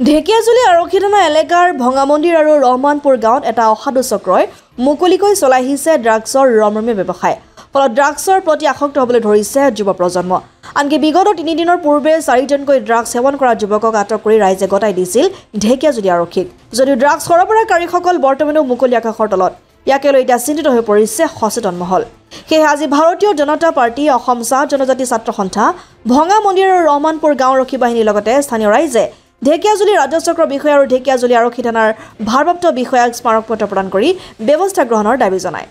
ঢেকিয়াজুলি আৰক্ষী থানা এলেকাৰ ভঙামন্দিৰ আৰু ৰহমানপুৰ গাঁৱত এটা অসাধু চক্ৰই মুকলিকৈ চলাই আহিছে ড্ৰাগছৰ ৰমৰমীয়া ব্যৱসায়। ফলত ড্ৰাগছৰ প্ৰতি আসক্ত হ'বলৈ ধৰিছে যুৱ প্ৰজন্ম। আনকি বিগত 3 দিনৰ পূৰ্বে 4জনকৈ ড্ৰাগছ সেৱন কৰা যুৱকক আটক কৰি ৰাইজে গতাই দিছিল ঢেকিয়াজুলি আৰক্ষীক। যদিও ড্ৰাগছ সৰবৰাহকাৰীসকল বৰ্তমানেও মুকলি আকাশৰ তলত, ইয়াকে লৈ এতিয়া চিন্তিত হৈ পৰিছে সচেতন মহল। সেয়ে আজি ভাৰতীয় জনতা পাৰ্টি, অসম চাহ জনজাতি ছাত্ৰ সন্থা, ভঙামন্দিৰ আৰু ৰহমানপুৰ গাঁও আৰক্ষী বাহিনীৰ লগতে স্থানীয় ৰাইজে ঢেকিয়াজুলি ৰাজচক্ৰ বিষয়া আৰু ঢেকিয়াজুলি আৰক্ষী থানাৰ ভাৰপ্ৰাপ্ত বিষয়াক স্মাৰকপত্ৰ প্ৰদান কৰি ব্যৱস্থা গ্ৰহণৰ দাবী জনায়।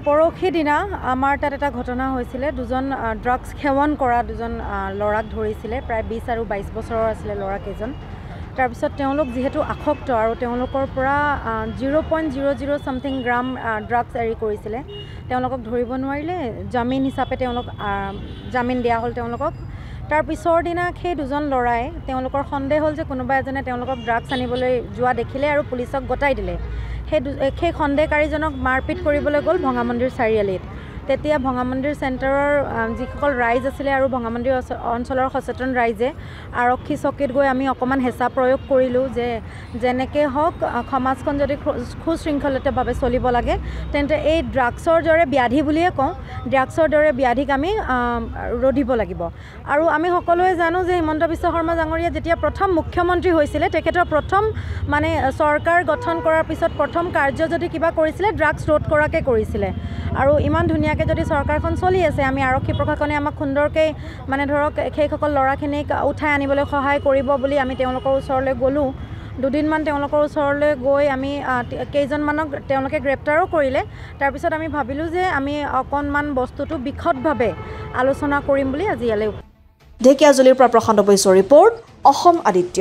পৰহি দিনা আমাৰ তাত এটা ঘটনা হৈছিলে। দুজন ড্ৰাগছ সেৱন কৰা দুজন ল'ৰাক ধৰিছিলে। প্ৰায় 20 আৰু 22 বছৰৰ আছিলে ল'ৰাকেইজন। তাৰপিছত তেওঁলোক যিহেতু আসক্ত আৰু তেওঁলোকৰ পৰা 0.00 সামথিং গ্ৰাম ড্ৰাগছ এৰি কৰিছিলে। তেওঁলোকক ধৰিব নোৱাৰিলে, জামিন হিচাপে তেওঁলোক জামিন দিয়া হ'ল তেওঁলোকক। তাৰ পিছৰ দিনা সেই দুজন ল'ৰাই তেওঁলোকৰ সন্দেহ হ'ল যে কোনোবা এজনে তেওঁলোকক ড্ৰাগছ আনিবলৈ যোৱা দেখিলে আৰু পুলিচক গতাই দিলে। সেই সন্দেহকাৰীজনক মাৰপিট কৰিবলৈ গ'ল ভঙামন্দিৰ চাৰিআলিত। তেতিয়া ভঙামন্দিৰ চেণ্টাৰৰ যিসকল ৰাইজ আছিলে আৰু ভঙামন্দিৰ অঞ্চলৰ সচেতন ৰাইজে আৰক্ষী চকীত গৈ আমি অকণমান হেঁচা প্ৰয়োগ কৰিলোঁ যে যেনেকৈ হওক সমাজখন যদি সুশৃংখলিতভাৱে চলিব লাগে তেন্তে এই ড্ৰাগছৰ দৰে ব্যাধি বুলিয়ে কওঁ, ড্ৰাগছৰ দৰে ব্যাধিক আমি ৰোধিব লাগিব। আৰু আমি সকলোৱে জানো যে হিমন্ত বিশ্ব শৰ্মা ডাঙৰীয়া যেতিয়া প্ৰথম মুখ্যমন্ত্ৰী হৈছিলে, তেখেতৰ প্ৰথম চৰকাৰ গঠন কৰাৰ পিছত প্ৰথম কাৰ্য যদি কিবা কৰিছিলে ড্ৰাগছ ৰোধ কৰাকৈ কৰিছিলে। আৰু ইমান ধুনীয়াকৈ যদি চৰকাৰখন চলি আছে, আমি আৰক্ষী প্ৰশাসনে আমাক সুন্দৰকৈ ধৰক সেইসকল ল'ৰাখিনিক উঠাই আনিবলৈ সহায় কৰিব বুলি আমি তেওঁলোকৰ ওচৰলৈ গ'লোঁ। 2 দিনমান তেওঁলোকৰ ওচৰলৈ গৈ আমি কেইজনমানক তেওঁলোকে গ্ৰেপ্তাৰো কৰিলে। তাৰপিছত আমি ভাবিলোঁ যে আমি অকণমান বস্তুটো বিশদভাৱে আলোচনা কৰিম বুলি আজি ইয়ালৈ। ঢেকিয়াজুলিৰ পৰা প্ৰশান্ত বৈশ্যৰ ৰিপৰ্ট, অসম আদিত্য।